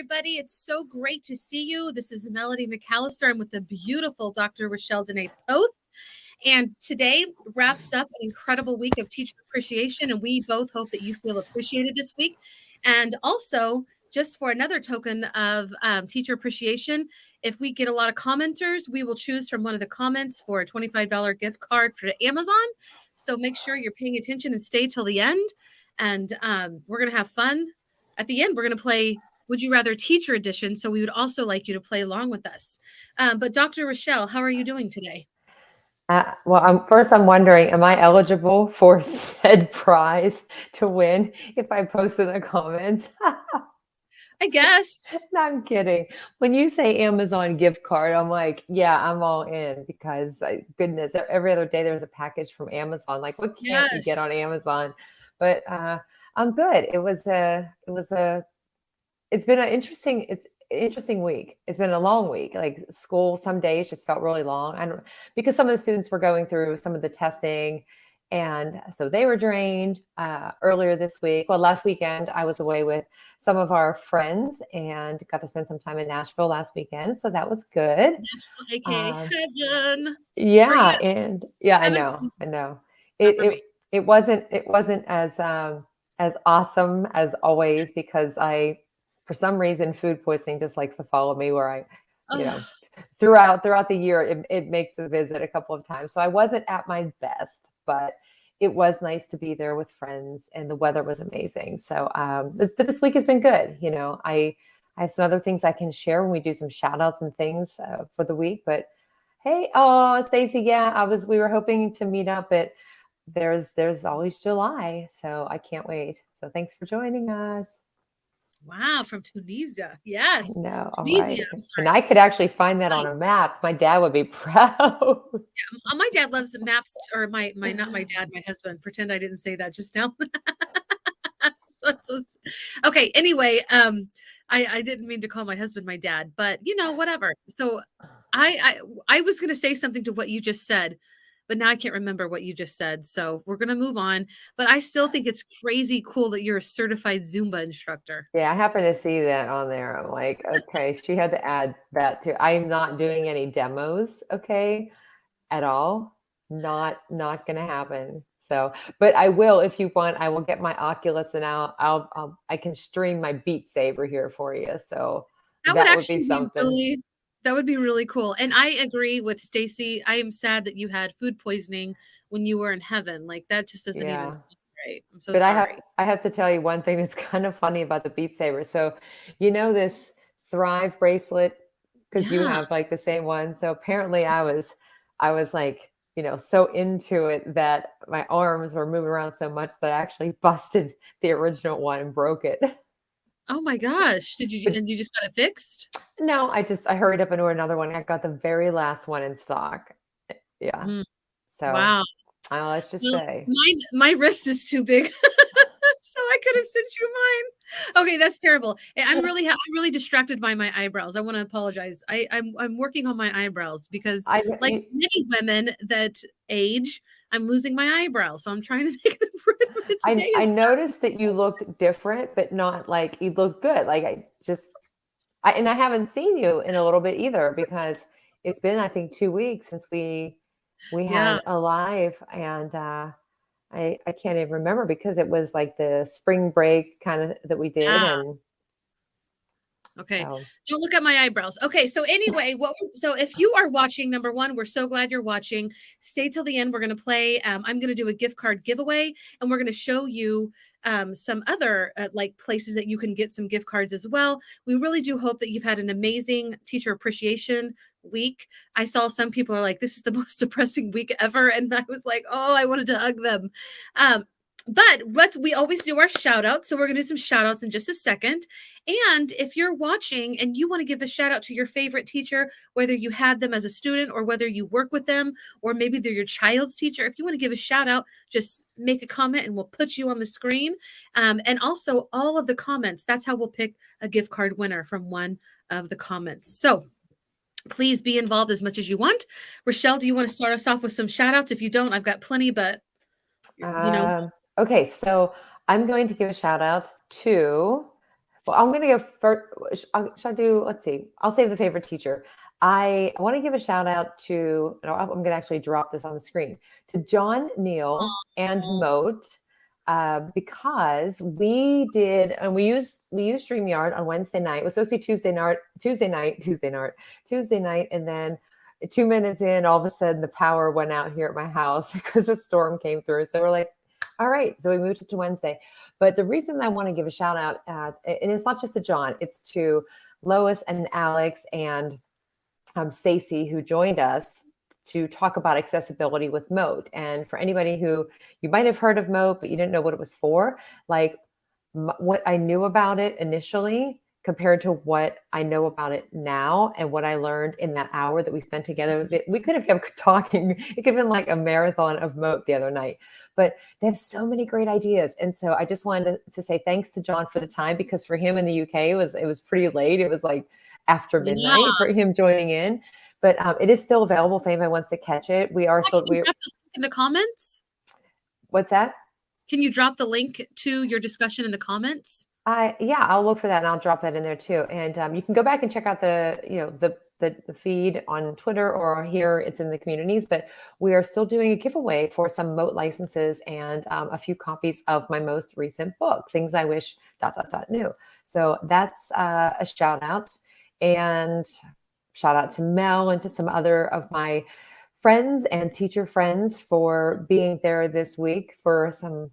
everybody. It's so great to see you. This is Melody McAllister. I'm with the beautiful Dr. Rachelle Poth. And today wraps up an incredible week of teacher appreciation. And we both hope that you feel appreciated this week. And also, just for another token of teacher appreciation, if we get a lot of commenters, we will choose from one of the comments for a $25 gift card for Amazon. So make sure you're paying attention and stay till the end. And we're going to have fun. At the end, we're going to play Would You Rather Teacher Edition. So we would also like you to play along with us. But Dr. Rachelle, how are you doing today? First I'm wondering, am I eligible for said prize to win if I post in the comments? I guess. No, I'm kidding. When you say Amazon gift card, I'm like, yeah, I'm all in because goodness, every other day there's a package from Amazon. Like, what can't you get on Amazon? But I'm good. It's been an interesting week. It's been a long week. Like school, some days just felt really long. Because some of the students were going through some of the testing, and so they were drained earlier this week. Well, last weekend I was away with some of our friends and got to spend some time in Nashville last weekend. So that was good. Nashville, aka heaven. Yeah, and yeah, I know. It wasn't as awesome as always because for some reason, food poisoning just likes to follow me where throughout the year, it makes a visit a couple of times. So I wasn't at my best, but it was nice to be there with friends and the weather was amazing. So this week has been good. I have some other things I can share when we do some shout outs and things for the week, but hey, Stacy, yeah, we were hoping to meet up at there's always July. So I can't wait. So thanks for joining us. Wow, from Tunisia. Yes. No, Tunisia. Right. And I could actually find that on a map. My dad would be proud. Yeah, my dad loves maps, or not my dad, my husband. Pretend I didn't say that just now. Okay, anyway, I didn't mean to call my husband my dad, but whatever. So I was going to say something to what you just said, but now I can't remember what you just said. So we're going to move on. But I still think it's crazy cool that you're a certified Zumba instructor. Yeah, I happen to see that on there. I'm like, okay, she had to add that too. I'm not doing any demos, okay, at all. Not going to happen. So, but I will, if you want, I will get my Oculus and I can stream my Beat Saber here for you. So that would be something. That would be really cool. And I agree with Stacy. I am sad that you had food poisoning when you were in heaven. Like that just doesn't even feel right. I'm so sorry. I have to tell you one thing that's kind of funny about the Beat Saber. So, this Thrive bracelet, because you have like the same one. So apparently I was like, so into it that my arms were moving around so much that I actually busted the original one and broke it. Oh my gosh. And you just got it fixed? No, I hurried up and ordered another one. I got the very last one in stock. Yeah. So wow. Let's just say my wrist is too big. So I could have sent you mine. Okay, that's terrible. I'm really distracted by my eyebrows. I want to apologize. I'm working on my eyebrows because many women that age, I'm losing my eyebrows. So I'm trying to make them pretty. I noticed that you looked different, but not like you look good. Like I haven't seen you in a little bit either because it's been, I think, 2 weeks since we had a live, and I can't even remember because it was like the spring break kind of that we did. And okay, don't look at my eyebrows. Okay, so anyway, so if you are watching, number one, we're so glad you're watching. Stay till the end. We're going to play. I'm going to do a gift card giveaway, and we're going to show you some other like places that you can get some gift cards as well. We really do hope that you've had an amazing teacher appreciation week. I saw some people are like, this is the most depressing week ever, and I was like, oh, I wanted to hug them. But we always do our shout outs. So we're going to do some shout outs in just a second. And if you're watching and you want to give a shout out to your favorite teacher, whether you had them as a student or whether you work with them, or maybe they're your child's teacher, if you want to give a shout out, just make a comment and we'll put you on the screen. And also all of the comments, that's how we'll pick a gift card winner from one of the comments. So please be involved as much as you want. Rachelle, do you want to start us off with some shout outs? If you don't, I've got plenty, but Okay, so I'm going to give a shout out to Well, I'm going to go first. Should I do, let's see, I'll save the favorite teacher. I want to give a shout out to, I'm going to actually drop this on the screen, to John Neal and Aw. Moat, because we did, and we used StreamYard on Wednesday night. It was supposed to be Tuesday night. And then 2 minutes in, all of a sudden the power went out here at my house because a storm came through. So we're like, all right. So we moved it to Wednesday. But the reason I want to give a shout out, and it's not just to John, it's to Lois and Alex and Stacey, who joined us to talk about accessibility with Moat. And for anybody who, you might have heard of Moat, but you didn't know what it was for, like what I knew about it initially compared to what I know about it now and what I learned in that hour that we spent together. We could have kept talking. It could have been like a marathon of Moat the other night, but they have so many great ideas. And so I just wanted to say thanks to John for the time, because for him in the UK, it was pretty late. It was like after midnight for him joining in, but it is still available if anybody wants to catch it. We are still, we're in the comments. What's that? Can you drop the link to your discussion in the comments? Yeah, I'll look for that and I'll drop that in there too. And you can go back and check out the feed on Twitter, or here it's in the communities. But we are still doing a giveaway for some Moat licenses and a few copies of my most recent book, Things I Wish ... New. So that's a shout out, and shout out to Mel and to some other of my friends and teacher friends for being there this week for some,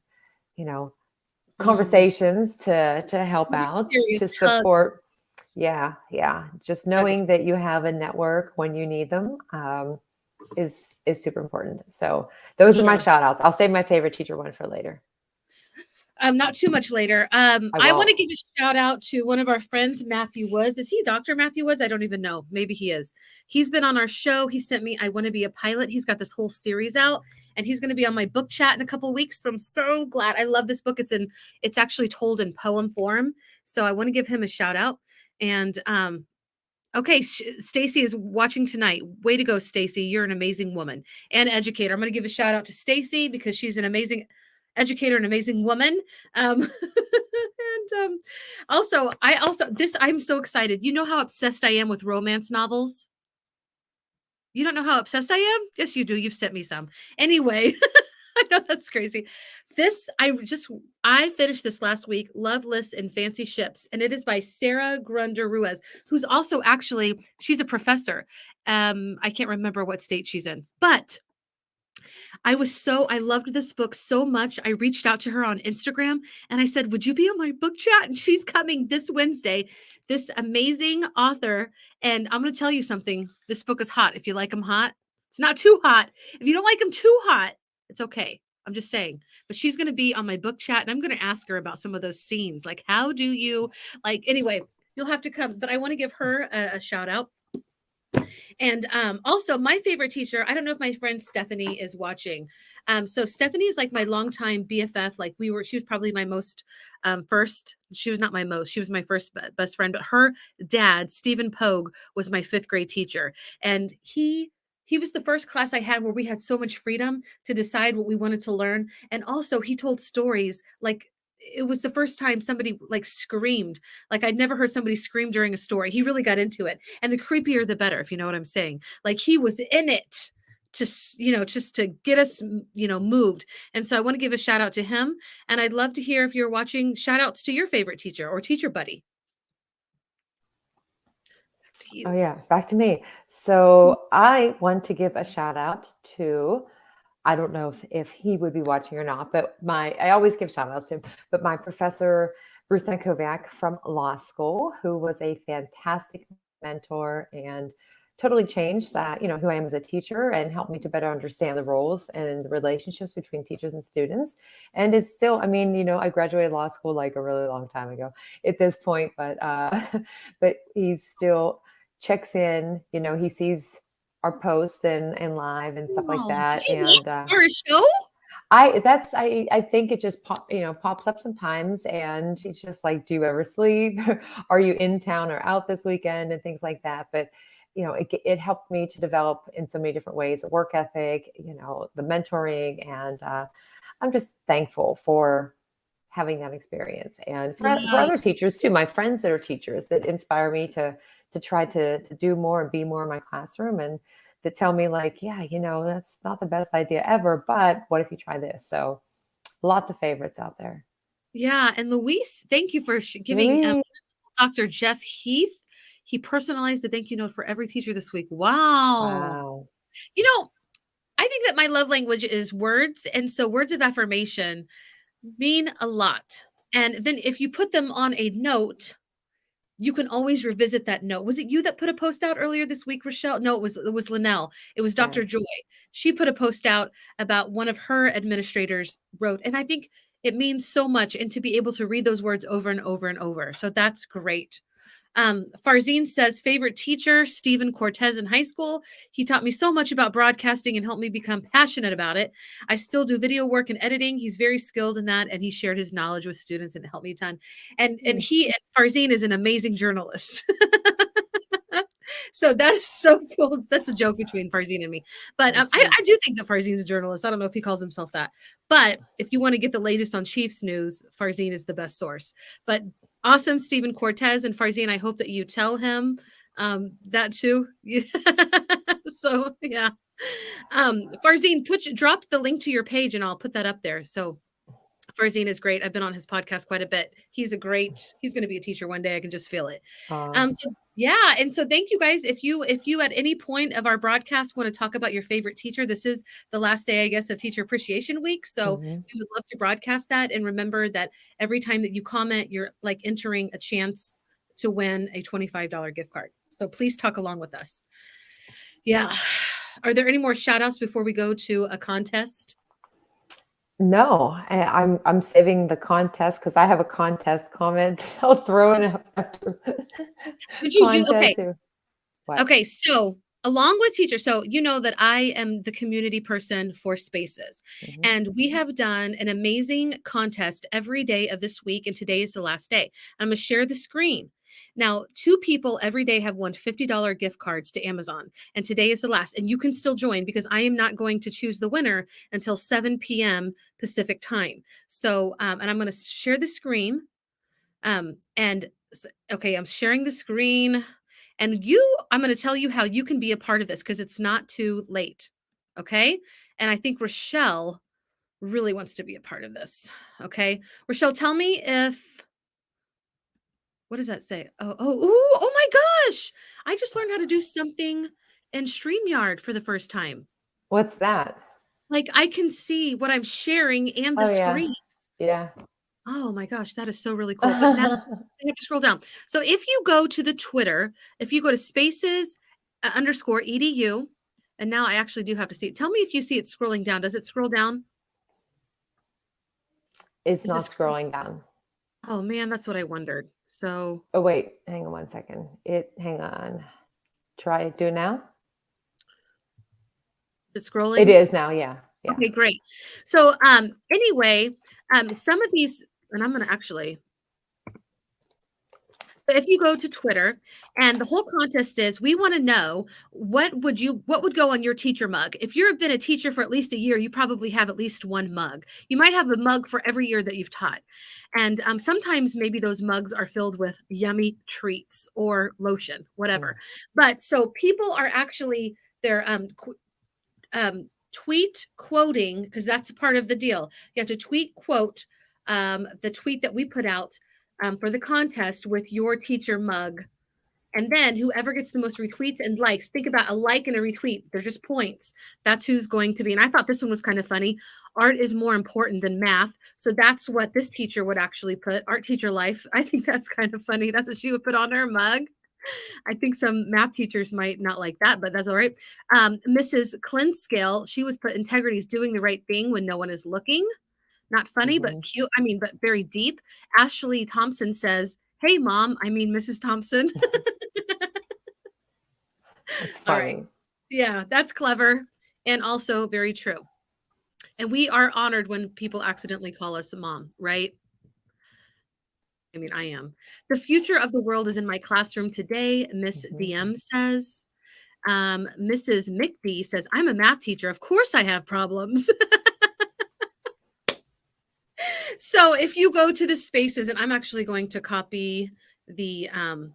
conversations to help out, to support. Yeah. Just knowing that you have a network when you need them is super important. So those are my shout outs. I'll save my favorite teacher one for later. Not too much later. I want to give a shout out to one of our friends, Matthew Woods. Is he Dr. Matthew Woods? I don't even know. Maybe he is. He's been on our show. He sent me I Want to Be a Pilot. He's got this whole series out, and he's going to be on my book chat in a couple of weeks. So I'm so glad. I love this book. It's actually told in poem form. So I want to give him a shout out. And okay, Stacy is watching tonight. Way to go, Stacy. You're an amazing woman and educator. I'm going to give a shout out to Stacy because she's an amazing educator, an amazing woman. And I'm so excited. You know how obsessed I am with romance novels? You don't know how obsessed I am? Yes, you do. You've sent me some. Anyway, I know that's crazy. I finished this last week, Loveless in Fancy Ships, and it is by Sarah Grunder Ruiz, who's also she's a professor. I can't remember what state she's in, but I loved this book so much. I reached out to her on Instagram and I said, would you be on my book chat? And she's coming this Wednesday, this amazing author. And I'm going to tell you something. This book is hot. If you like them hot, it's not too hot. If you don't like them too hot, it's okay. I'm just saying, but she's going to be on my book chat and I'm going to ask her about some of those scenes. Like, how do you anyway, you'll have to come, but I want to give her a shout out. And also my favorite teacher, I don't know if my friend Stephanie is watching. So Stephanie is like my longtime BFF. She was probably my most she was not my most, she was my first best friend, but her dad, Stephen Pogue, was my 5th grade teacher. And he was the first class I had where we had so much freedom to decide what we wanted to learn. And also he told stories it was the first time somebody screamed. I'd never heard somebody scream during a story. He really got into it. And the creepier, the better, if you know what I'm saying. He was in it to, just to get us, moved. And so I want to give a shout out to him. And I'd love to hear, if you're watching, shout outs to your favorite teacher or teacher buddy. Oh yeah, back to me. So I want to give a shout out to, I don't know if he would be watching or not, but I always give shout outs to him, but my professor, Bruce Kovac from law school, who was a fantastic mentor and totally changed who I am as a teacher and helped me to better understand the roles and the relationships between teachers and students. And is still, I graduated law school like a really long time ago at this point, but he's still checks in, he sees our posts and live and stuff like that. And our show? I think it just pops up sometimes, and it's just like, do you ever sleep? Are you in town or out this weekend, and things like that. But it helped me to develop in so many different ways, the work ethic, the mentoring, and I'm just thankful for having that experience. And for Yeah. other teachers too, my friends that are teachers that inspire me to try to do more and be more in my classroom, and that tell me like, yeah, that's not the best idea ever, but what if you try this? So lots of favorites out there. Yeah. And Luis, thank you for giving Louise. Dr. Jeff Heath. He personalized a thank you note for every teacher this week. Wow. Wow. I think that my love language is words. And so words of affirmation mean a lot. And then if you put them on a note, you can always revisit that note. Was it you that put a post out earlier this week, Rachelle? No, it was Linnell. It was Dr. Yeah. Joy. She put a post out about one of her administrators wrote, and I think it means so much, and to be able to read those words over and over and over. So that's great. Farzine says, favorite teacher, Stephen Cortez in high school. He taught me so much about broadcasting and helped me become passionate about it. I still do video work and editing. He's very skilled in that, and he shared his knowledge with students and it helped me a ton. And Farzine is an amazing journalist. So that is so cool. That's a joke between Farzine and me. But I do think that Farzine is a journalist. I don't know if he calls himself that. But if you want to get the latest on Chiefs news, Farzine is the best source. But awesome, Stephen Cortez and Farzine. I hope that you tell him that too. So yeah. Farzine, drop the link to your page and I'll put that up there. So Farzine is great. I've been on his podcast quite a bit. He's going to be a teacher one day. I can just feel it. So yeah. And so thank you guys. If you at any point of our broadcast want to talk about your favorite teacher, this is the last day, I guess, of Teacher Appreciation Week. So we would love to broadcast that. And remember that every time that you comment, you're like entering a chance to win a $25 gift card. So please talk along with us. Yeah. Are there any more shout outs before we go to a contest? No, I'm saving the contest because I have a contest comment that I'll throw in after. Did you do okay? What? Okay, so along with teachers, so you know that I am the community person for Spaces, and we have done an amazing contest every day of this week, and today is the last day. I'm going to share the screen. Now, 2 people every day have won $50 gift cards to Amazon, and today is the last. And you can still join because I am not going to choose the winner until 7 p.m. Pacific time. So, and I'm going to share the screen. Okay, I'm sharing the screen. And I'm going to tell you how you can be a part of this because it's not too late. Okay. And I think Rachelle really wants to be a part of this. Okay. Rachelle, tell me what does that say? Oh my gosh. I just learned how to do something in StreamYard for the first time. What's that? Like I can see what I'm sharing and the screen. Yeah. Oh my gosh, that is so really cool. But now I have to scroll down. So if you go to the Twitter, if you go to spaces _edu, and now I actually do have to see it. Tell me if you see it scrolling down. Does it scroll down? It's not scrolling down. Oh man, that's what I wondered. So. Oh wait, hang on 1 second. Hang on. Try do it now. Is it scrolling? It is now. Yeah. Okay, great. So anyway, some of these, and I'm going to actually, if you go to Twitter, and the whole contest is, we want to know what would go on your teacher mug. If you've been a teacher for at least a year, you probably have at least one mug. You might have a mug for every year that you've taught. And sometimes maybe those mugs are filled with yummy treats or lotion, whatever. But so people are actually, they're tweet quoting, because that's a part of the deal. You have to tweet quote the tweet that we put out for the contest with your teacher mug. And then whoever gets the most retweets and likes, think about a like and a retweet. They're just points. That's who's going to be. And I thought this one was kind of funny. Art is more important than math. So that's what this teacher would actually put. Art teacher life. I think that's kind of funny. That's what she would put on her mug. I think some math teachers might not like that, but that's all right. Mrs. Clinskill, she was put integrity is doing the right thing when no one is looking. Not funny, but cute. I mean, but very deep. Ashley Thompson says, "Hey, Mom." I mean, Mrs. Thompson. That's funny. Right. Yeah, that's clever and also very true. And we are honored when people accidentally call us a mom, right? I mean, I am. The future of the world is in my classroom today, Miss DM says. Mrs. McD says, I'm a math teacher. Of course I have problems. So if you go to the spaces, and I'm actually going to copy the and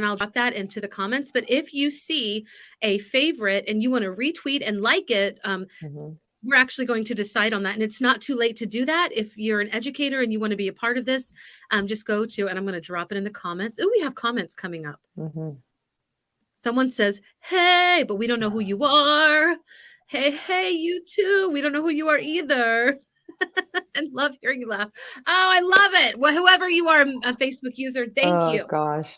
I'll drop that into the comments. But if you see a favorite and you want to retweet and like it, we're actually going to decide on that. And it's not too late to do that. If you're an educator and you want to be a part of this, just go to, and I'm going to drop it in the comments. Oh, we have comments coming up. Someone says, hey, but we don't know who you are. Hey, you too. We don't know who you are either. And love hearing you laugh. Oh, I love it. Well, whoever you are, a Facebook user, thank you. Oh, gosh.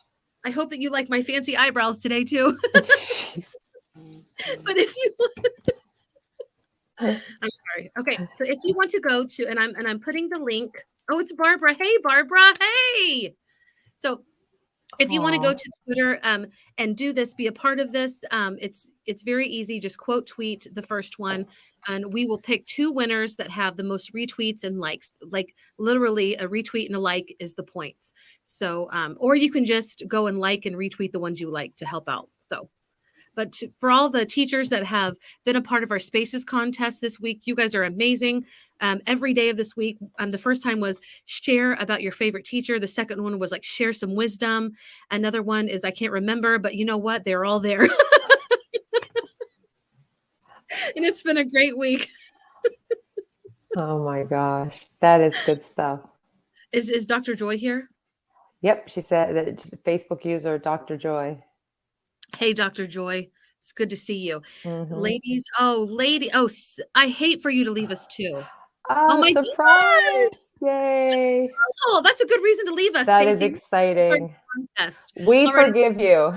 I hope that you like my fancy eyebrows today, too. But if you I'm sorry. Okay, so if you want to go to, and I'm putting the link. Oh, it's Barbara. Hey, Barbara. Hey. So if you want to go to Twitter and do this, be a part of this, it's very easy. Just quote tweet the first one, and we will pick 2 winners that have the most retweets and likes. Like literally, a retweet and a like is the points. So, or you can just go and like and retweet the ones you like to help out. So. But for all the teachers that have been a part of our Spaces contest this week, you guys are amazing. Every day of this week, the first time was share about your favorite teacher. The second one was like share some wisdom. Another one is I can't remember, but you know what? They're all there. And it's been a great week. Oh my gosh, that is good stuff. Is Dr. Joy here? Yep, she said that Facebook user Dr. Joy. Hey, Dr. Joy. It's good to see you. Ladies. Oh, I hate for you to leave us too. Oh, my surprise. God. Yay. Oh, that's a good reason to leave us. That Stacey. is exciting. We forgive you.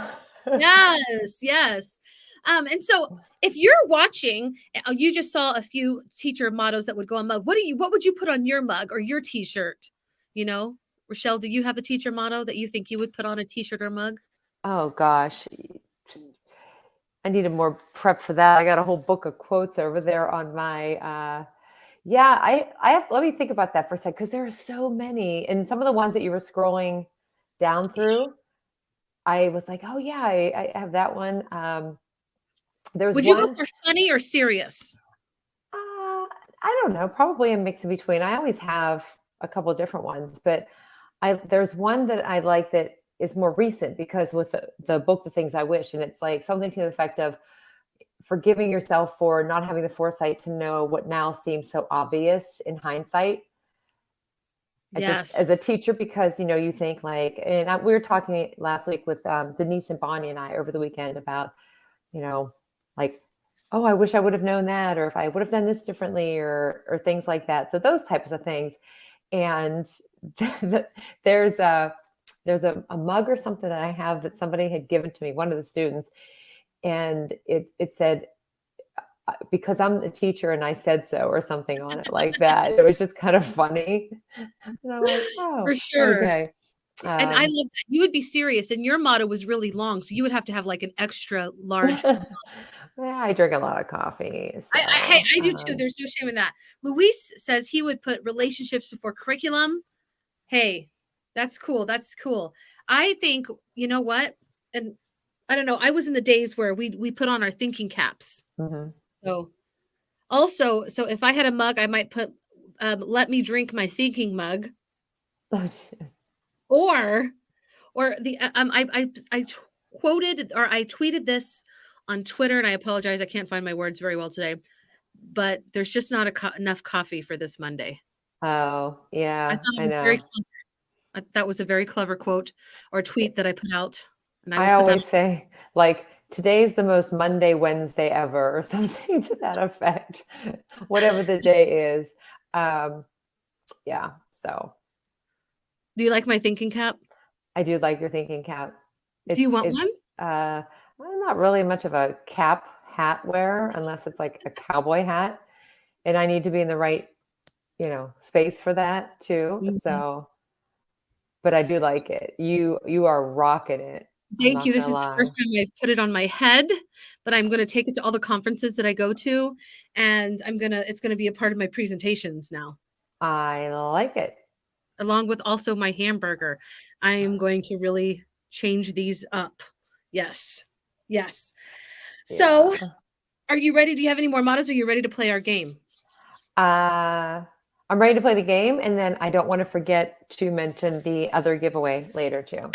Yes. And so if you're watching, you just saw a few teacher mottos that would go on mug. What would you put on your mug or your t-shirt? You know, Rachelle, do you have a teacher motto that you think you would put on a t-shirt or mug? Oh gosh. I needed more prep for that. I got a whole book of quotes over there on my I have, let me think about that for a second, because there are so many. And some of the ones that you were scrolling down through, I was like, oh yeah, I have that one. Would you go for funny or serious? I don't know, probably a mix in between. I always have a couple of different ones, but there's one that I like that is more recent, because with the book, The Things I Wish, and it's like something to the effect of forgiving yourself for not having the foresight to know what now seems so obvious in hindsight. Yes. Just as a teacher, because, you think like, and we were talking last week with Denise and Bonnie and I over the weekend about, like, oh, I wish I would have known that, or if I would have done this differently, or things like that. So those types of things. And there's a mug or something that I have that somebody had given to me, one of the students, and it said, because I'm the teacher and I said so, or something on it like that. It was just kind of funny. And I'm like, oh, for sure. Okay. And I love that. You would be serious, and your motto was really long, so you would have to have like an extra large. I drink a lot of coffee. So, I do too. There's no shame in that. Luis says he would put relationships before curriculum. Hey, that's cool. That's cool. I think, you know what? And I don't know. I was in the days where we put on our thinking caps. So also, so if I had a mug, I might put let me drink my thinking mug. Oh, or the I quoted, or I tweeted this on Twitter, and I apologize, I can't find my words very well today, but there's just not enough coffee for this Monday. Oh, yeah. I thought it was very clever. That was a very clever quote or tweet that I put out. And I always say, like, today's the most Monday Wednesday ever, or something to that effect, whatever the day is. Yeah. So. Do you like my thinking cap? I do like your thinking cap. Do you want one? I'm not really much of a hat wearer, unless it's like a cowboy hat, and I need to be in the right, space for that too. So, but I do like it. You are rocking it. Thank you. This is the first time I've put it on my head, but I'm going to take it to all the conferences that I go to, and it's going to be a part of my presentations now. I like it. Along with also my hamburger. I am going to really change these up. Yes. So, are you ready? Do you have any more mottos? Or are you ready to play our game? I'm ready to play the game, and then I don't want to forget to mention the other giveaway later too.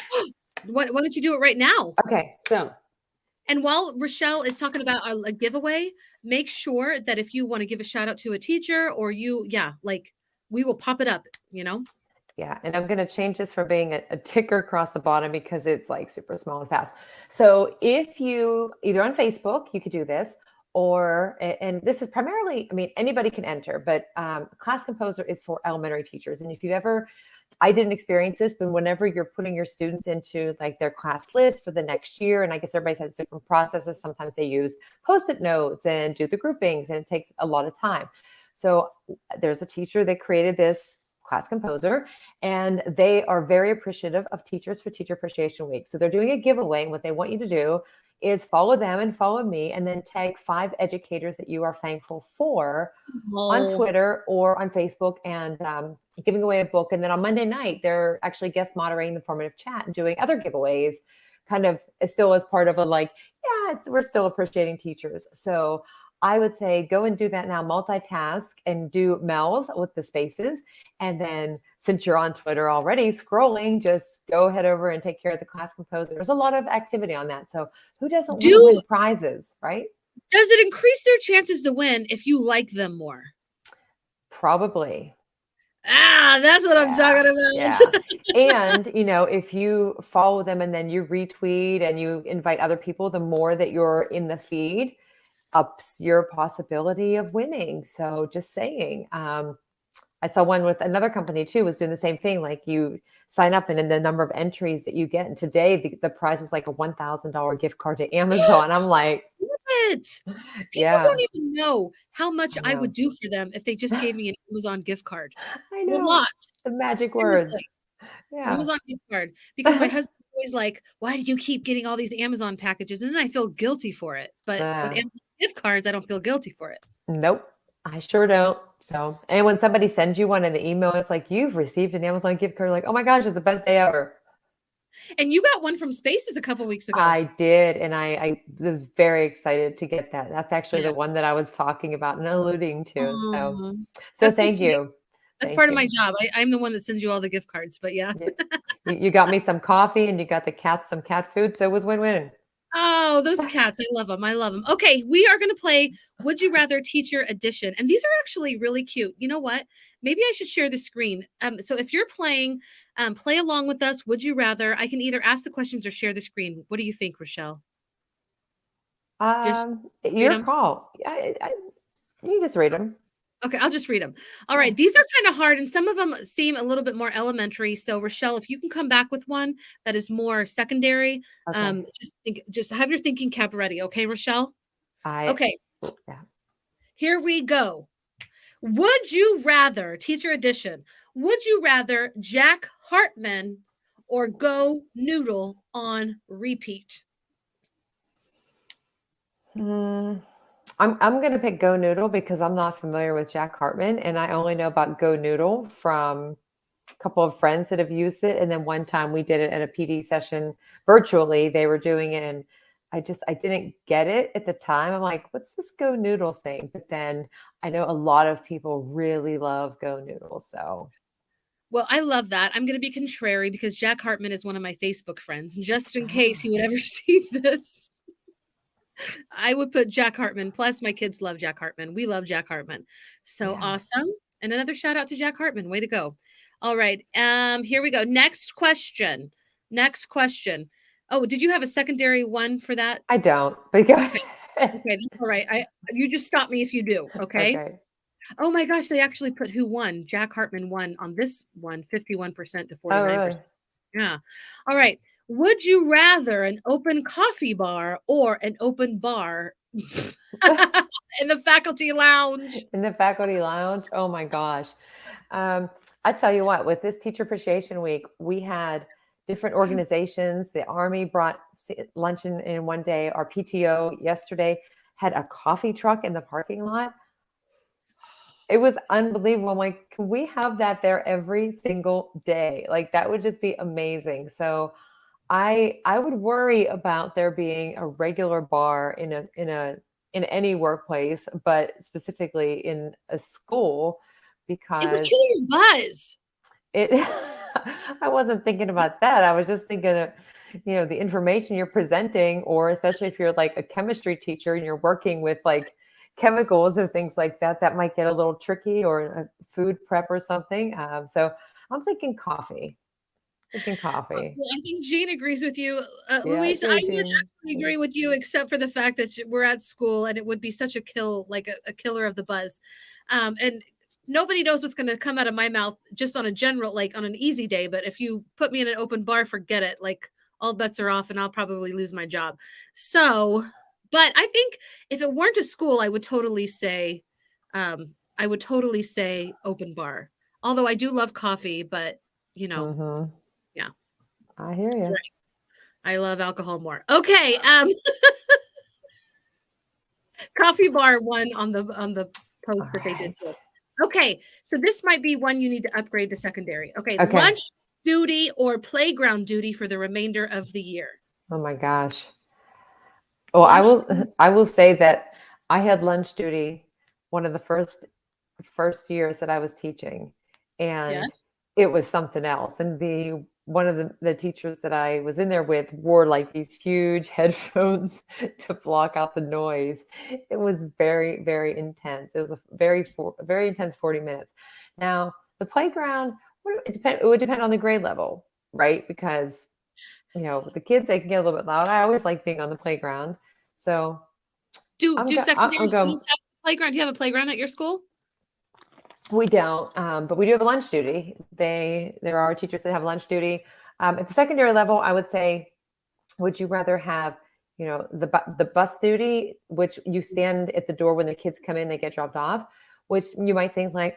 Why don't you do it right now? Okay, so. And while Rachelle is talking about a giveaway, make sure that if you want to give a shout out to a teacher or like we will pop it up, you know? Yeah, and I'm going to change this from being a ticker across the bottom because it's like super small and fast. So if you either on Facebook, you could do this, or, and this is primarily, I mean, anybody can enter, but Class Composer is for elementary teachers. And if you ever, I didn't experience this, but whenever you're putting your students into like their class list for the next year, and I guess everybody has different processes. Sometimes they use Post-it notes and do the groupings, and it takes a lot of time. So there's a teacher that created this Class Composer, and they are very appreciative of teachers for Teacher Appreciation Week. So they're doing a giveaway, and what they want you to do is follow them and follow me, and then tag 5 educators that you are thankful for on Twitter or on Facebook, and giving away a book. And then on Monday night, they're actually guest moderating the formative chat and doing other giveaways, kind of still as part of a like, yeah, we're still appreciating teachers. So I would say go and do that now, multitask and do Mel's with the spaces. And then since you're on Twitter already scrolling, just go head over and take care of the Class Composer. There's a lot of activity on that. So who doesn't want to win prizes, right? Does it increase their chances to win if you like them more? Probably. That's what I'm talking about. Yeah. And, if you follow them and then you retweet and you invite other people, the more that you're in the feed, ups your possibility of winning. So just saying, I saw one with another company too, was doing the same thing. Like you sign up and then the number of entries that you get. And today the prize was like a $1,000 gift card to Amazon. I'm like, People don't even know how much I would do for them if they just gave me an Amazon gift card. I know. A lot. The magic words. Yeah. Amazon gift card. Because my husband's always like, why do you keep getting all these Amazon packages? And then I feel guilty for it. But with Amazon gift cards, I don't feel guilty for it. Nope. I sure don't. So, and when somebody sends you one in the email, it's like, you've received an Amazon gift card. Like, oh my gosh, it's the best day ever. And you got one from Spaces a couple weeks ago. I did. And I was very excited to get that. That's actually the one that I was talking about and alluding to. So thank you. That's part of my job. I'm the one that sends you all the gift cards, but yeah. You got me some coffee and you got the cats some cat food. So it was win-win. Oh, those cats. I love them. I love them. Okay. We are going to play Would You Rather Teacher Edition. And these are actually really cute. You know what? Maybe I should share the screen. So if you're playing, play along with us. Would you rather? I can either ask the questions or share the screen. What do you think, Rachelle? Your call. You just read them. Okay, I'll just read them. All right, these are kind of hard, and some of them seem a little bit more elementary. So, Rachelle, if you can come back with one that is more secondary, just have your thinking cap ready. Okay, Rachelle? Okay. Yeah. Here we go. Would you rather, teacher edition, would you rather Jack Hartman or Go Noodle on repeat? I'm going to pick Go Noodle because I'm not familiar with Jack Hartman, and I only know about Go Noodle from a couple of friends that have used it. And then one time we did it at a PD session virtually. They were doing it, and I didn't get it at the time. I'm like, what's this Go Noodle thing? But then I know a lot of people really love Go Noodle. So. Well, I love that. I'm going to be contrary because Jack Hartman is one of my Facebook friends. And just in case he would ever see this, I would put Jack Hartman. Plus, my kids love Jack Hartman. We love Jack Hartman. So awesome. And another shout out to Jack Hartman. Way to go. All right. Here we go. Next question. Oh, did you have a secondary one for that? I don't. But go ahead. Okay, that's all right. You just stop me if you do. Okay. Oh my gosh, they actually put who won. Jack Hartman won on this one, 51% to 49%. Oh, really? Yeah. All right. Would you rather an open coffee bar or an open bar in the faculty lounge? In the faculty lounge? Oh my gosh. I tell you what, with this Teacher Appreciation Week, we had different organizations. The Army brought luncheon in one day. Our PTO yesterday had a coffee truck in the parking lot. It was unbelievable. I'm like, can we have that there every single day? Like that would just be amazing. So I would worry about there being a regular bar in any workplace, but specifically in a school, It would because kill your buzz. it I wasn't thinking about that. I was just thinking of, the information you're presenting, or especially if you're like a chemistry teacher and you're working with like chemicals or things like that, that might get a little tricky, or a food prep or something. So I'm thinking coffee. Thinking coffee. Well, I think Jean agrees with you. Yeah, I Louise, I do, would Jean. actually agree with you, except for the fact that we're at school and it would be such a kill, like a killer of the buzz. And nobody knows what's going to come out of my mouth just on a general, like on an easy day. But if you put me in an open bar, forget it. Like all bets are off and I'll probably lose my job. So, but I think if it weren't a school, I would totally say open bar. Although I do love coffee, but Mm-hmm. yeah. I hear you. I love alcohol more. Okay, coffee bar one on the post that they did to it. Okay, so this might be one you need to upgrade to secondary. Okay, lunch duty or playground duty for the remainder of the year. Oh my gosh. Well, I will say that I had lunch duty one of the first years that I was teaching, and Yes. it was something else. And one of the teachers that I was in there with wore like these huge headphones to block out the noise. It was very, very intense. It was a very intense 40 minutes. Now, the playground, it would depend on the grade level, right? Because with the kids, they can get a little bit loud. I always like being on the playground. So do secondary I'm going. students have a playground? Do you have a playground at your school? We don't, but we do have a lunch duty. There are teachers that have lunch duty. At the secondary level, I would say, would you rather have, the bus duty, which you stand at the door when the kids come in, they get dropped off, which you might think like,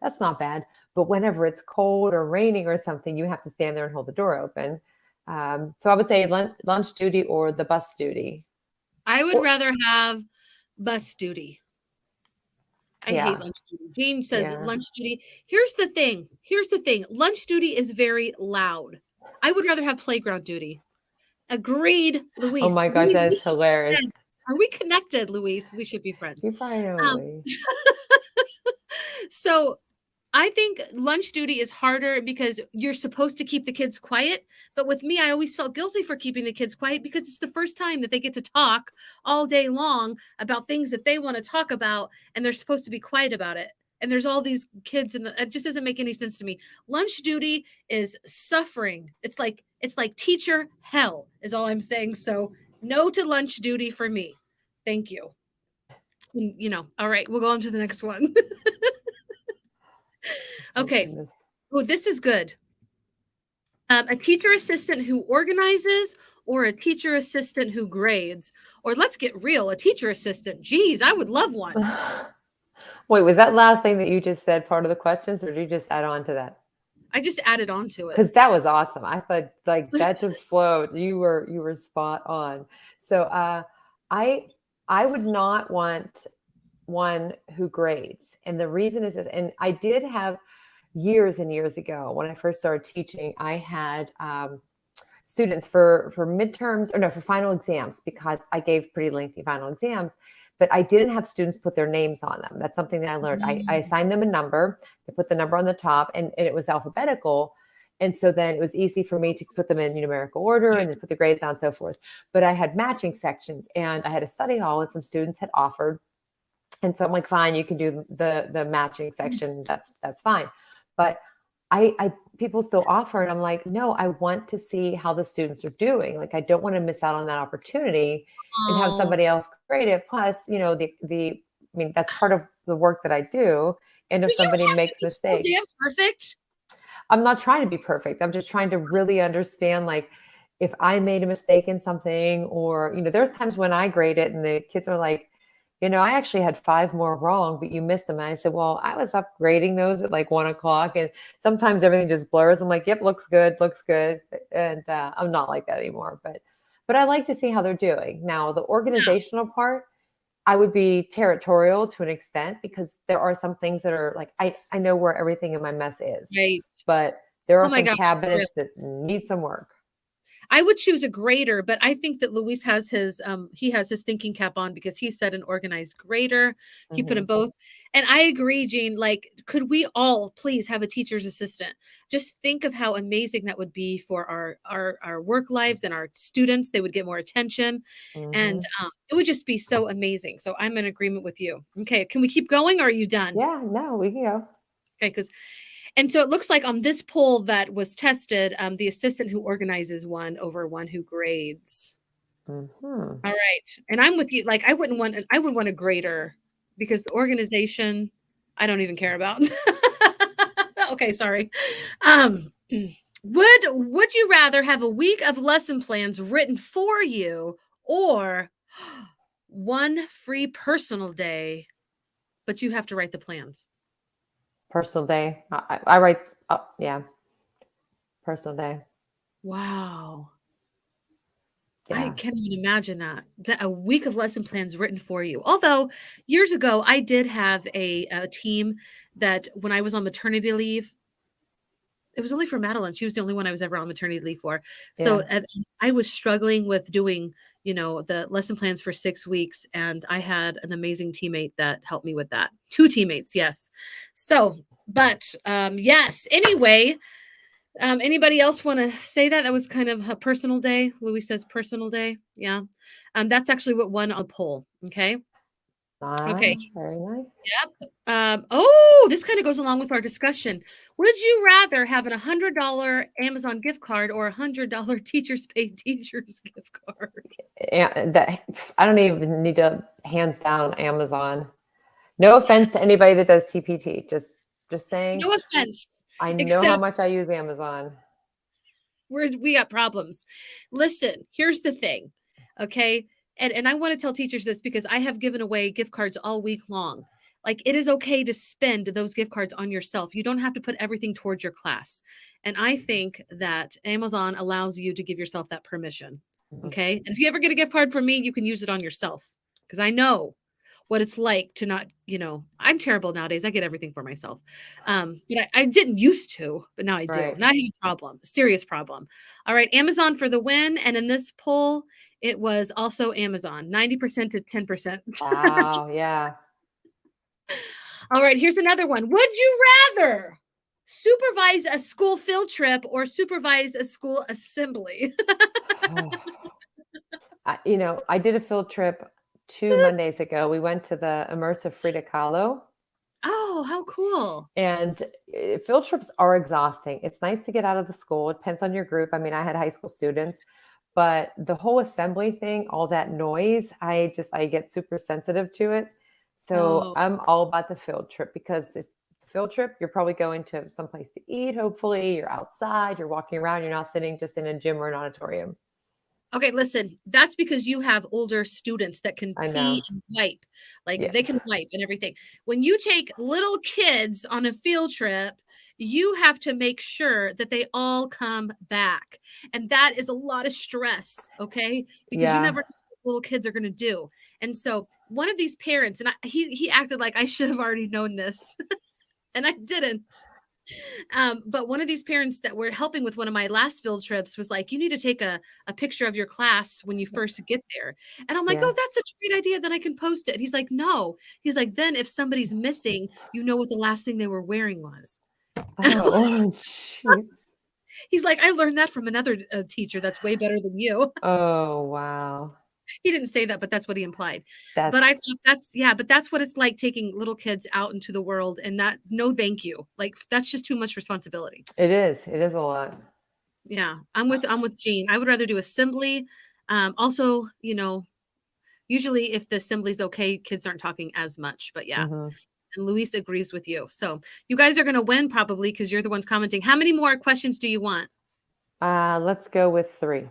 that's not bad. But whenever it's cold or raining or something, you have to stand there and hold the door open. So I would say lunch duty or the bus duty. I would rather have bus duty. I hate lunch duty. Jean says lunch duty. Here's the thing. Lunch duty is very loud. I would rather have playground duty. Agreed, Louise. Oh my gosh, that's hilarious. Are we connected, Louise? We should be friends. You probably know. So I think lunch duty is harder because you're supposed to keep the kids quiet. But with me, I always felt guilty for keeping the kids quiet because it's the first time that they get to talk all day long about things that they want to talk about, and they're supposed to be quiet about it. And there's all these kids, and it just doesn't make any sense to me. Lunch duty is suffering. It's like teacher hell is all I'm saying. So no to lunch duty for me. Thank you. All right, we'll go on to the next one. Okay. Oh, this is good. A teacher assistant who organizes or a teacher assistant who grades? Or let's get real, a teacher assistant. Geez, I would love one. Wait, was that last thing that you just said part of the questions, or did you just add on to that? I just added on to it. Because that was awesome. I thought like that just flowed. You were spot on. So I would not want one who grades. And the reason is, and I did have years and years ago when I first started teaching, I had students for midterms, or no, for final exams, because I gave pretty lengthy final exams, but I didn't have students put their names on them. That's something that I learned. I assigned them a number, I put the number on the top, and it was alphabetical. And so then it was easy for me to put them in numerical order and then put the grades on and so forth. But I had matching sections, and I had a study hall, and some students had offered. And so I'm like, fine, you can do the matching section. That's fine. But people still offer, and I'm like, no, I want to see how the students are doing. Like, I don't want to miss out on that opportunity and have somebody else grade it. Plus, that's part of the work that I do. And if somebody makes mistakes, so damn perfect. I'm not trying to be perfect. I'm just trying to really understand, like, if I made a mistake in something, or, there's times when I grade it and the kids are like, I actually had 5 more wrong, but you missed them. And I said, well, I was upgrading those at like 1:00. And sometimes everything just blurs. I'm like, yep, looks good. And I'm not like that anymore. But I like to see how they're doing. Now, the organizational part, I would be territorial to an extent, because there are some things that are like, I know where everything in my mess is. Right. But there are some cabinets that need some work. I would choose a grader, but I think that Luis has his thinking cap on because he said an organized grader. He put Hmm. them both. And I agree, Jean. Like, could we all please have a teacher's assistant? Just think of how amazing that would be for our work lives and our students. They would get more attention, and Hmm. it would just be so amazing. So I'm in agreement with you. Okay, can we keep going, or are you done? Yeah, no, we can go. Okay, because and so it looks like on this poll that was tested, the assistant who organizes won over one who grades. Hmm. All right. And I'm with you. Like I would want a grader because the organization I don't even care about. Okay, sorry. Um would you rather have a week of lesson plans written for you or one free personal day, but you have to write the plans? Personal day. I write. Oh, yeah, personal day. Wow. I Yeah, can't even imagine that a week of lesson plans written for you. Although years ago, I did have a team that when I was on maternity leave, it was only for Madeline. She was the only one I was ever on maternity leave for. So yeah. I was struggling with doing, the lesson plans for 6 weeks, and I had an amazing teammate that helped me with that. Two teammates, yes. So, but yes. Anyway, anybody else want to say that? That was kind of a personal day. Louis says personal day. Yeah. That's actually what won a poll. Okay. Okay. Ah, very nice. Yep. Oh, this kind of goes along with our discussion. Would you rather have an $100 Amazon gift card or $100 teachers pay teachers gift card? That I don't even need to hands down Amazon. No offense to Yes. anybody that does TPT. Just saying. No offense, I know how except much I use Amazon. we got problems. Listen, here's the thing. Okay. And I want to tell teachers this because I have given away gift cards all week long. Like it is okay to spend those gift cards on yourself. You don't have to put everything towards your class. And I think that Amazon allows you to give yourself that permission. Mhm. Okay. And if you ever get a gift card from me, you can use it on yourself because I know what it's like to not, I'm terrible nowadays. I get everything for myself. But I didn't used to, but now I do. Right. Now I have a problem, a serious problem. All right, Amazon for the win. And in this poll, it was also Amazon, 90% to 10%. Wow. Yeah. All right, here's another one. Would you rather supervise a school field trip or supervise a school assembly? I did a field trip 2 Mondays ago. We went to the immersive Frida Kahlo, Oh, how cool. and field trips are exhausting. It's nice to get out of the school. It depends on your group. I mean, I had high school students, but the whole assembly thing, all that noise, I get super sensitive to it. So Oh, I'm all about the field trip because if the field trip, you're probably going to someplace to eat. Hopefully, you're outside, you're walking around, you're not sitting just in a gym or an auditorium. okay, listen, that's because you have older students that can I pee know. and wipe. Like Yeah. they can wipe and everything. When you take little kids on a field trip, you have to make sure that they all come back. And that is a lot of stress, okay? Because you Yeah. never know what little kids are going to do. And so one of these parents, and he acted like I should have already known this, and I didn't. But one of these parents that were helping with one of my last field trips was like, you need to take a picture of your class when you first get there. And I'm like, Yeah. oh, that's such a great idea. Then I can post it. And he's like, no. He's like, then if somebody's missing, you know what the last thing they were wearing was. And I'm like, Oh, jeez. he's like, I learned that from another teacher that's way better than you. Oh, wow. He didn't say that, but that's what he implied. But I That's thought yeah, but that's what it's like taking little kids out into the world and that no thank you. Like that's just too much responsibility. it is. It is a lot. Yeah, I'm with Jean. I would rather do assembly. Also, usually if the assembly's okay, kids aren't talking as much. But yeah, Mhm. and Luis agrees with you. So you guys are gonna win probably because you're the ones commenting. How many more questions do you want? Let's go with 3.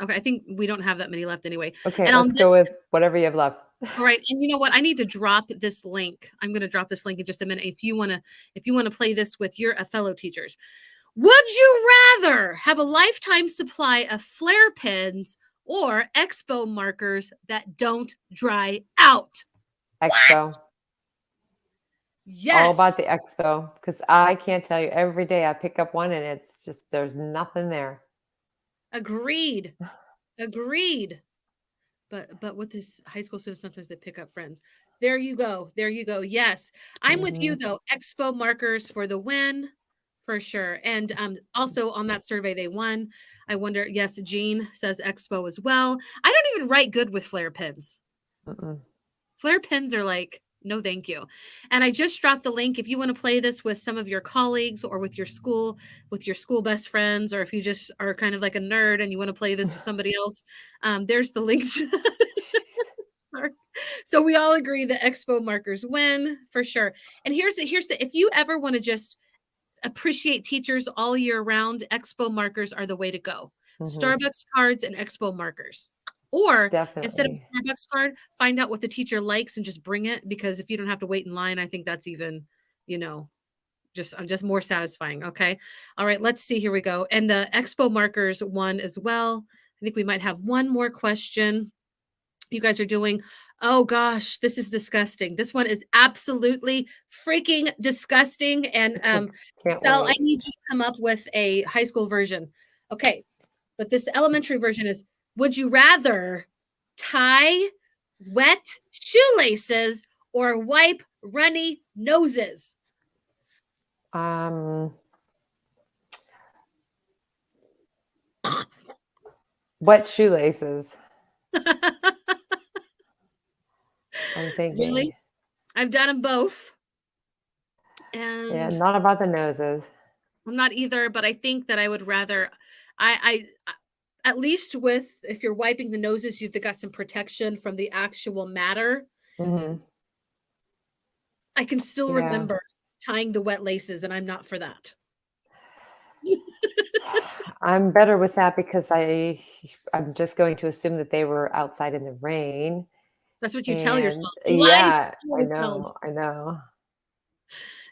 Okay, I think we don't have that many left anyway. Okay, And on let's go this, with whatever you have left. all right, and you know what? I need to drop this link. I'm gonna drop this link in just a minute. If you wanna play this with your fellow teachers. Would you rather have a lifetime supply of flare pens or expo markers that don't dry out? Expo. All about the Yes. expo, because I can't tell you, every day I pick up one and it's just there's nothing there. Agreed. Agreed. But with this high school students, sometimes they pick up friends. There you go. There you go. Yes. I'm with you Mhm. though. Expo markers for the win. For sure. And also on that survey they won. I wonder, yes, Jean says Expo as well. I don't even write good with flare pens. Mm-mm. Flare pens are like, no, thank you. And I just dropped the link if you want to play this with some of your colleagues or with your school best friends, or if you just are kind of like a nerd and you want to play this with somebody else. There's the link. Sorry. So we all agree that Expo markers win for sure. And here's the if you ever want to just appreciate teachers all year round, Expo markers are the way to go. Mhm. Starbucks cards and Expo markers. Or instead of Definitely. a Starbucks card, find out what the teacher likes and just bring it, because if you don't have to wait in line, I think that's even, you know, just more satisfying. Okay. All right, let's see. Here we go. And the Expo markers won as well. I think we might have one more question. You guys are doing, oh gosh, this is disgusting. This one is absolutely freaking disgusting. And Can't Belle, I wait. need you to come up with a high school version. Okay, but this elementary version is, would you rather tie wet shoelaces or wipe runny noses? Um, Wet shoelaces, I'm thinking. Really? I've done them both. Yeah, And not about the noses. I'm not either, but I think that I would rather I at least with if you're wiping the noses, you've got some protection from the actual matter. Mhm. I can still Yeah. remember tying the wet laces, and I'm not for that. I'm better with that because I'm just going to assume that they were outside in the rain, That's what you tell and yourself. Lies yeah, you tell yourselves. I know.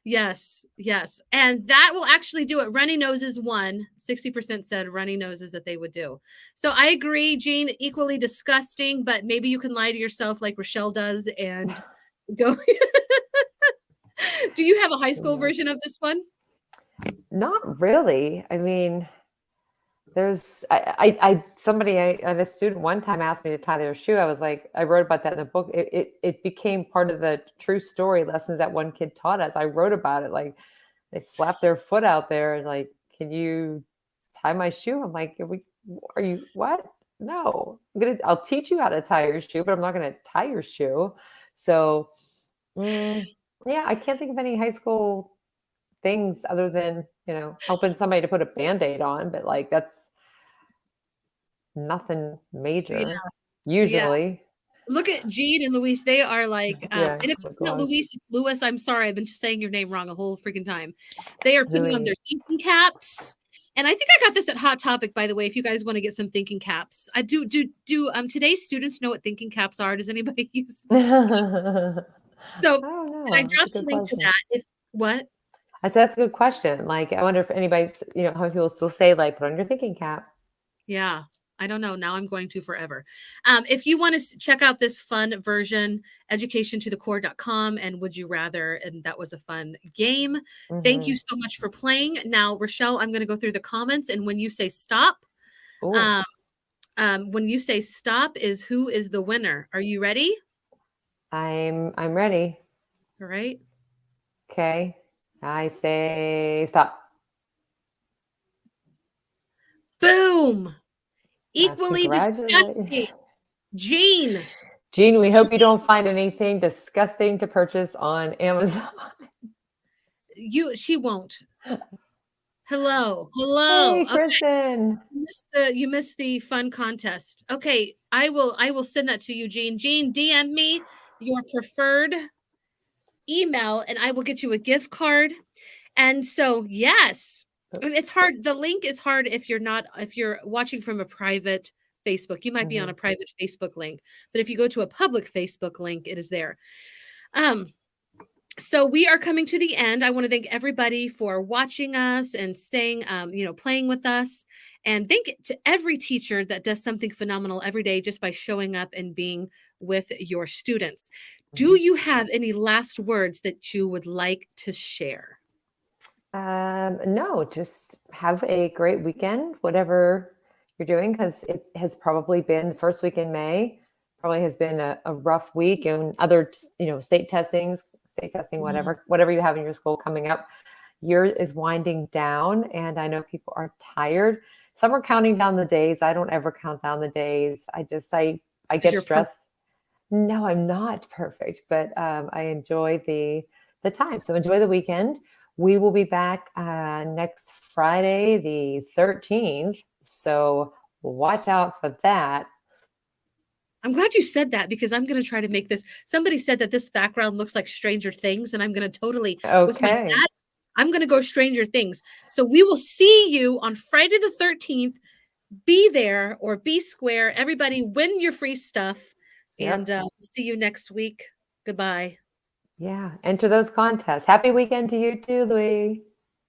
Yes, yes. And that will actually do it. Runny noses won. 60% said runny noses that they would do. So I agree, Jean, equally disgusting, but maybe you can lie to yourself like Rachelle does and go. Do you have a high Too school much. version of this one? Not really. I mean, there's I had a student one time asked me to tie their shoe. I was like, I wrote about that in the book. It became part of the true story lessons that one kid taught us. I wrote about it. Like they slapped their foot out there and like, can you tie my shoe? I'm like, are you what? No, I'll teach you how to tie your shoe, but I'm not gonna tie your shoe. So mm, yeah, I can't think of any high school things other than, helping somebody to put a Band-Aid on, but, like, that's nothing Yeah, major, yeah. usually. Look at Jean and Luis. They are like, Yeah, and if oh it's not gosh. Luis, it's Louis. I'm sorry. I've been just saying your name wrong the whole freaking time. They are putting on Really. their thinking caps. And I think I got this at Hot Topic, by the way, if you guys want to get some thinking caps. I do today's students know what thinking caps are? Does anybody use I thinking caps? So, don't and I know, that's a dropped a good link to question. that. If what? I said that's a good question, like, I wonder if anybody's how many people still say, like, "Put on your thinking cap." Yeah, I don't know. Now I'm going to forever. If you want to check out this fun version, educationtothecore.com and would you rather, and that was a fun game. Thank you Mhm. so much for playing. Now, Rochelle, I'm going to go through the comments, and when you say stop, Ooh, um, when you say stop is who is the winner. Are you ready? I'm ready. All right. Okay. I say stop. Boom. Equally disgusting. Congratulations. Jean. Jean, we hope you don't find anything disgusting to purchase on Amazon. She won't. Hello. Hello. Hey, Kristen. You missed the fun contest. Okay, I will send that to you, Jean. Jean, DM me your preferred email and I will get you a gift card. And so, yes. And it's hard. The link is hard if you're watching from a private Facebook. You might be on a Mhm. private Facebook link, but if you go to a public Facebook link, it is there. Um so we are coming to the end. I want to thank everybody for watching us and staying, playing with us. And thank to every teacher that does something phenomenal every day just by showing up and being with your students. Do Mhm. you have any last words that you would like to share? No, just have a great weekend, whatever you're doing, because it has probably been the first week in May, probably has been a rough week, and other, state testing, whatever you have in your school coming up. Yours is winding down, and I know people are tired. Some are counting down the days. I don't ever count down the days. I get stressed. No, I'm not perfect, but I enjoy the time. So enjoy the weekend. We will be back next Friday, the 13th. So watch out for that. I'm glad you said that, because I'm going to try to make this. Somebody said that this background looks like Stranger Things, and I'm going to totally, with my Okay. hats, I'm going to go Stranger Things. So we will see you on Friday the 13th. Be there or be square. Everybody win your free stuff. Yep. And we'll see you next week. Goodbye. Yeah. Enter those contests. Happy weekend to you too, Louie.